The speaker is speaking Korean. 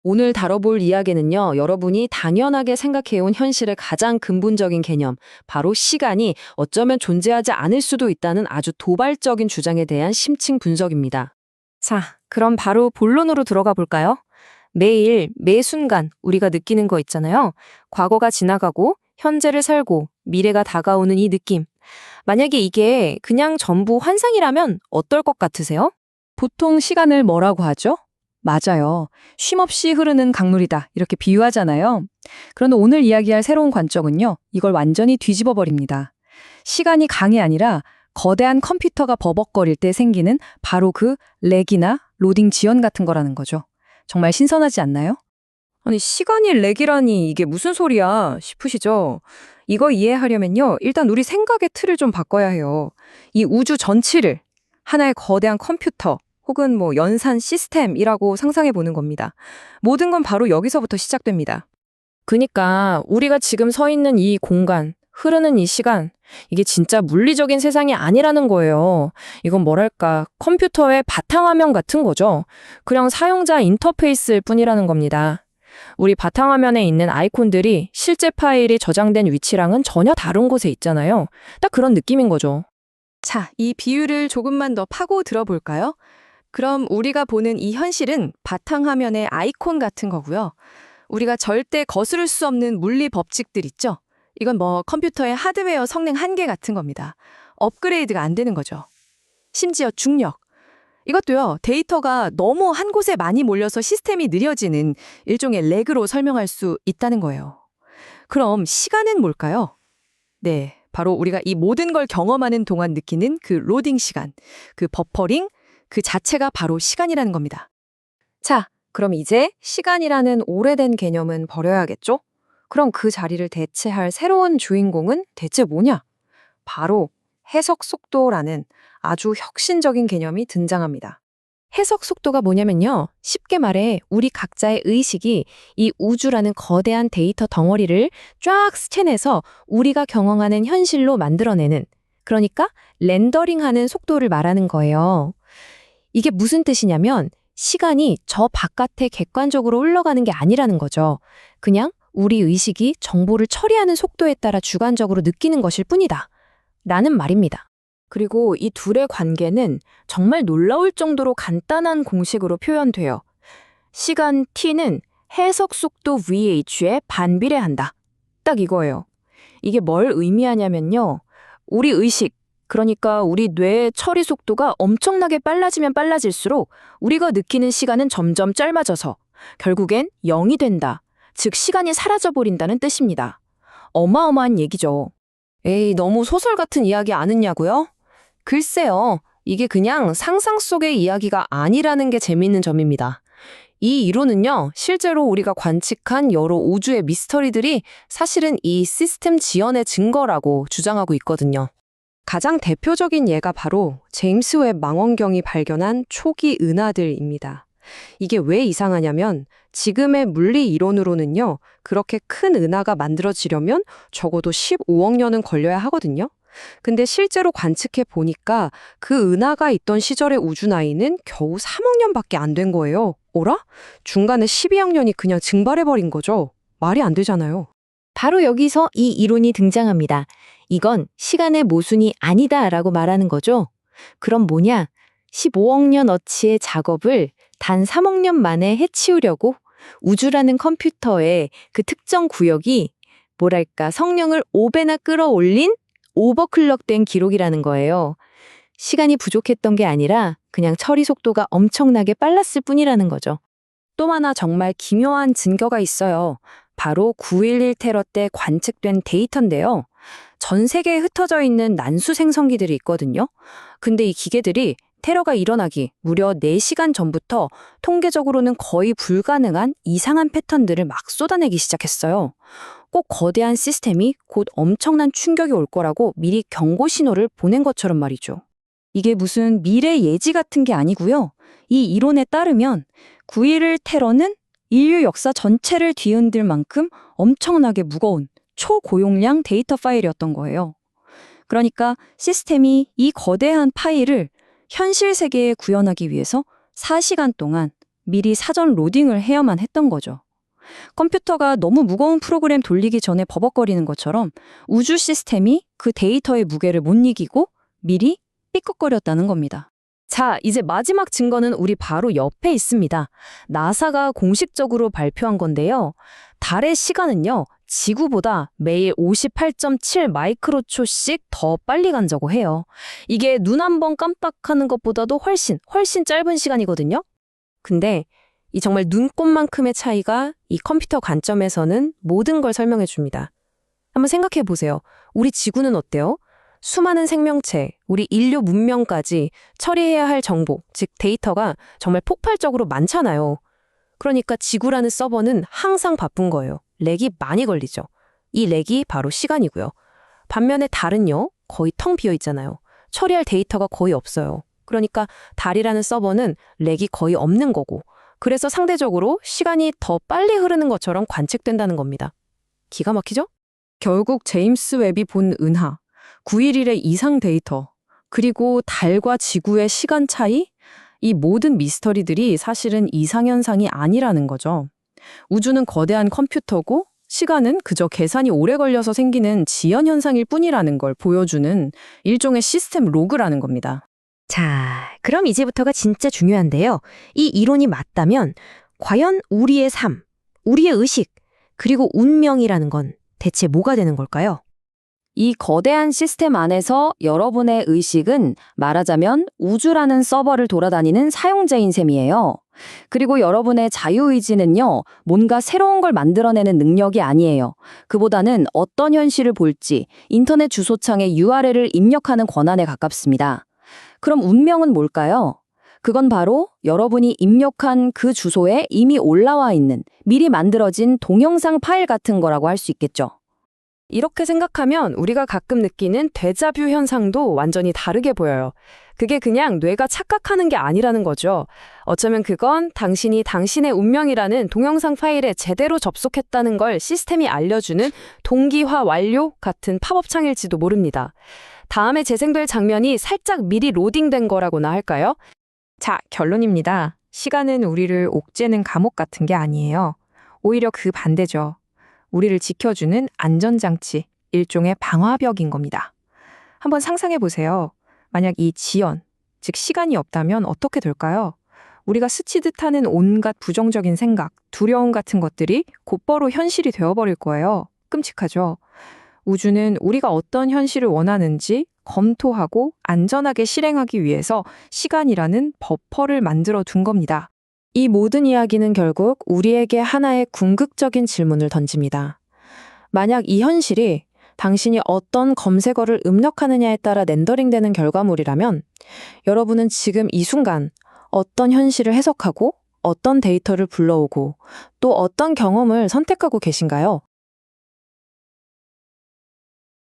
오늘 다뤄볼 이야기는요, 여러분이 당연하게 생각해온 현실의 가장 근본적인 개념, 바로 시간이 어쩌면 존재하지 않을 수도 있다는 아주 도발적인 주장에 대한 심층 분석입니다. 자, 그럼 바로 본론으로 들어가 볼까요? 매일, 매 순간 우리가 느끼는 거 있잖아요. 과거가 지나가고, 현재를 살고, 미래가 다가오는 이 느낌. 만약에 이게 그냥 전부 환상이라면 어떨 것 같으세요? 보통 시간을 뭐라고 하죠? 맞아요. 쉼없이 흐르는 강물이다. 이렇게 비유하잖아요. 그런데 오늘 이야기할 새로운 관점은요. 이걸 완전히 뒤집어 버립니다. 시간이 강이 아니라 거대한 컴퓨터가 버벅거릴 때 생기는 바로 그 렉이나 로딩 지연 같은 거라는 거죠. 정말 신선하지 않나요? 아니, 시간이 렉이라니 이게 무슨 소리야 싶으시죠? 이거 이해하려면요. 일단 우리 생각의 틀을 좀 바꿔야 해요. 이 우주 전체를 하나의 거대한 컴퓨터 혹은 연산 시스템이라고 상상해 보는 겁니다. 모든 건 바로 여기서부터 시작됩니다. 그니까 우리가 지금 서 있는 이 공간, 흐르는 이 시간, 이게 진짜 물리적인 세상이 아니라는 거예요. 이건 뭐랄까, 컴퓨터의 바탕화면 같은 거죠. 그냥 사용자 인터페이스일 뿐이라는 겁니다. 우리 바탕화면에 있는 아이콘들이 실제 파일이 저장된 위치랑은 전혀 다른 곳에 있잖아요. 딱 그런 느낌인 거죠. 자, 이 비유를 조금만 더 파고 들어볼까요? 그럼 우리가 보는 이 현실은 바탕화면의 아이콘 같은 거고요. 우리가 절대 거스를 수 없는 물리 법칙들 있죠? 이건 컴퓨터의 하드웨어 성능 한계 같은 겁니다. 업그레이드가 안 되는 거죠. 심지어 중력. 이것도요, 데이터가 너무 한 곳에 많이 몰려서 시스템이 느려지는 일종의 렉으로 설명할 수 있다는 거예요. 그럼 시간은 뭘까요? 네, 바로 우리가 이 모든 걸 경험하는 동안 느끼는 그 로딩 시간, 그 버퍼링, 그 자체가 바로 시간이라는 겁니다. 자, 그럼 이제 시간이라는 오래된 개념은 버려야겠죠? 그럼 그 자리를 대체할 새로운 주인공은 대체 뭐냐? 바로 해석 속도라는 아주 혁신적인 개념이 등장합니다. 해석 속도가 뭐냐면요. 쉽게 말해 우리 각자의 의식이 이 우주라는 거대한 데이터 덩어리를 쫙 스캔해서 우리가 경험하는 현실로 만들어내는, 그러니까 렌더링하는 속도를 말하는 거예요. 이게 무슨 뜻이냐면 시간이 저 바깥에 객관적으로 흘러가는 게 아니라는 거죠. 그냥 우리 의식이 정보를 처리하는 속도에 따라 주관적으로 느끼는 것일 뿐이다. 라는 말입니다. 그리고 이 둘의 관계는 정말 놀라울 정도로 간단한 공식으로 표현돼요. 시간 t는 해석 속도 vh에 반비례한다. 딱 이거예요. 이게 뭘 의미하냐면요. 우리 의식, 그러니까 우리 뇌의 처리 속도가 엄청나게 빨라지면 빨라질수록 우리가 느끼는 시간은 점점 짧아져서 결국엔 0이 된다. 즉 시간이 사라져버린다는 뜻입니다. 어마어마한 얘기죠. 에이, 너무 소설 같은 이야기 아느냐고요? 글쎄요. 이게 그냥 상상 속의 이야기가 아니라는 게 재밌는 점입니다. 이 이론은요, 실제로 우리가 관측한 여러 우주의 미스터리들이 사실은 이 시스템 지연의 증거라고 주장하고 있거든요. 가장 대표적인 예가 바로 제임스 웹 망원경이 발견한 초기 은하들입니다. 이게 왜 이상하냐면 지금의 물리 이론으로는요, 그렇게 큰 은하가 만들어지려면 적어도 15억 년은 걸려야 하거든요. 근데 실제로 관측해 보니까 그 은하가 있던 시절의 우주 나이는 겨우 3억 년밖에 안 된 거예요. 어라? 중간에 12억 년이 그냥 증발해버린 거죠. 말이 안 되잖아요. 바로 여기서 이 이론이 등장합니다. 이건 시간의 모순이 아니다라고 말하는 거죠. 그럼 뭐냐? 15억 년어치의 작업을 단 3억 년 만에 해치우려고 우주라는 컴퓨터의 그 특정 구역이 뭐랄까 성능을 5배나 끌어올린 오버클럭된 기록이라는 거예요. 시간이 부족했던 게 아니라 그냥 처리 속도가 엄청나게 빨랐을 뿐이라는 거죠. 또 하나 정말 기묘한 증거가 있어요. 바로 9.11 테러 때 관측된 데이터인데요. 전 세계에 흩어져 있는 난수 생성기들이 있거든요. 근데 이 기계들이 테러가 일어나기 무려 4시간 전부터 통계적으로는 거의 불가능한 이상한 패턴들을 막 쏟아내기 시작했어요. 꼭 거대한 시스템이 곧 엄청난 충격이 올 거라고 미리 경고 신호를 보낸 것처럼 말이죠. 이게 무슨 미래 예지 같은 게 아니고요. 이 이론에 따르면 9.11 테러는 인류 역사 전체를 뒤흔들 만큼 엄청나게 무거운 초고용량 데이터 파일이었던 거예요. 그러니까 시스템이 이 거대한 파일을 현실 세계에 구현하기 위해서 4시간 동안 미리 사전 로딩을 해야만 했던 거죠. 컴퓨터가 너무 무거운 프로그램 돌리기 전에 버벅거리는 것처럼 우주 시스템이 그 데이터의 무게를 못 이기고 미리 삐걱거렸다는 겁니다. 자, 이제 마지막 증거는 우리 바로 옆에 있습니다. 나사가 공식적으로 발표한 건데요. 달의 시간은요, 지구보다 매일 58.7 마이크로초씩 더 빨리 간다고 해요. 이게 눈 한 번 깜빡하는 것보다도 훨씬 짧은 시간이거든요. 근데 이 정말 눈곱만큼의 차이가 이 컴퓨터 관점에서는 모든 걸 설명해 줍니다. 한번 생각해 보세요. 우리 지구는 어때요? 수많은 생명체, 우리 인류 문명까지 처리해야 할 정보, 즉 데이터가 정말 폭발적으로 많잖아요. 그러니까 지구라는 서버는 항상 바쁜 거예요. 렉이 많이 걸리죠. 이 렉이 바로 시간이고요. 반면에 달은요, 거의 텅 비어 있잖아요. 처리할 데이터가 거의 없어요. 그러니까 달이라는 서버는 렉이 거의 없는 거고, 그래서 상대적으로 시간이 더 빨리 흐르는 것처럼 관측된다는 겁니다. 기가 막히죠? 결국 제임스 웹이 본 은하, 911의 이상 데이터, 그리고 달과 지구의 시간 차이? 이 모든 미스터리들이 사실은 이상현상이 아니라는 거죠. 우주는 거대한 컴퓨터고 시간은 그저 계산이 오래 걸려서 생기는 지연현상일 뿐이라는 걸 보여주는 일종의 시스템 로그라는 겁니다. 자, 그럼 이제부터가 진짜 중요한데요. 이 이론이 맞다면 과연 우리의 삶, 우리의 의식, 그리고 운명이라는 건 대체 뭐가 되는 걸까요? 이 거대한 시스템 안에서 여러분의 의식은 말하자면 우주라는 서버를 돌아다니는 사용자인 셈이에요. 그리고 여러분의 자유의지는요, 뭔가 새로운 걸 만들어내는 능력이 아니에요. 그보다는 어떤 현실을 볼지 인터넷 주소창에 URL을 입력하는 권한에 가깝습니다. 그럼 운명은 뭘까요? 그건 바로 여러분이 입력한 그 주소에 이미 올라와 있는 미리 만들어진 동영상 파일 같은 거라고 할 수 있겠죠. 이렇게 생각하면 우리가 가끔 느끼는 데자뷰 현상도 완전히 다르게 보여요. 그게 그냥 뇌가 착각하는 게 아니라는 거죠. 어쩌면 그건 당신이 당신의 운명이라는 동영상 파일에 제대로 접속했다는 걸 시스템이 알려주는 동기화 완료 같은 팝업 창일지도 모릅니다. 다음에 재생될 장면이 살짝 미리 로딩된 거라고나 할까요? 자, 결론입니다. 시간은 우리를 옥죄는 감옥 같은 게 아니에요. 오히려 그 반대죠. 우리를 지켜주는 안전장치, 일종의 방화벽인 겁니다. 한번 상상해 보세요. 만약 이 지연, 즉 시간이 없다면 어떻게 될까요? 우리가 스치듯 하는 온갖 부정적인 생각, 두려움 같은 것들이 곧바로 현실이 되어버릴 거예요. 끔찍하죠? 우주는 우리가 어떤 현실을 원하는지 검토하고 안전하게 실행하기 위해서 시간이라는 버퍼를 만들어 둔 겁니다. 이 모든 이야기는 결국 우리에게 하나의 궁극적인 질문을 던집니다. 만약 이 현실이 당신이 어떤 검색어를 입력하느냐에 따라 렌더링되는 결과물이라면 여러분은 지금 이 순간 어떤 현실을 해석하고 어떤 데이터를 불러오고 또 어떤 경험을 선택하고 계신가요?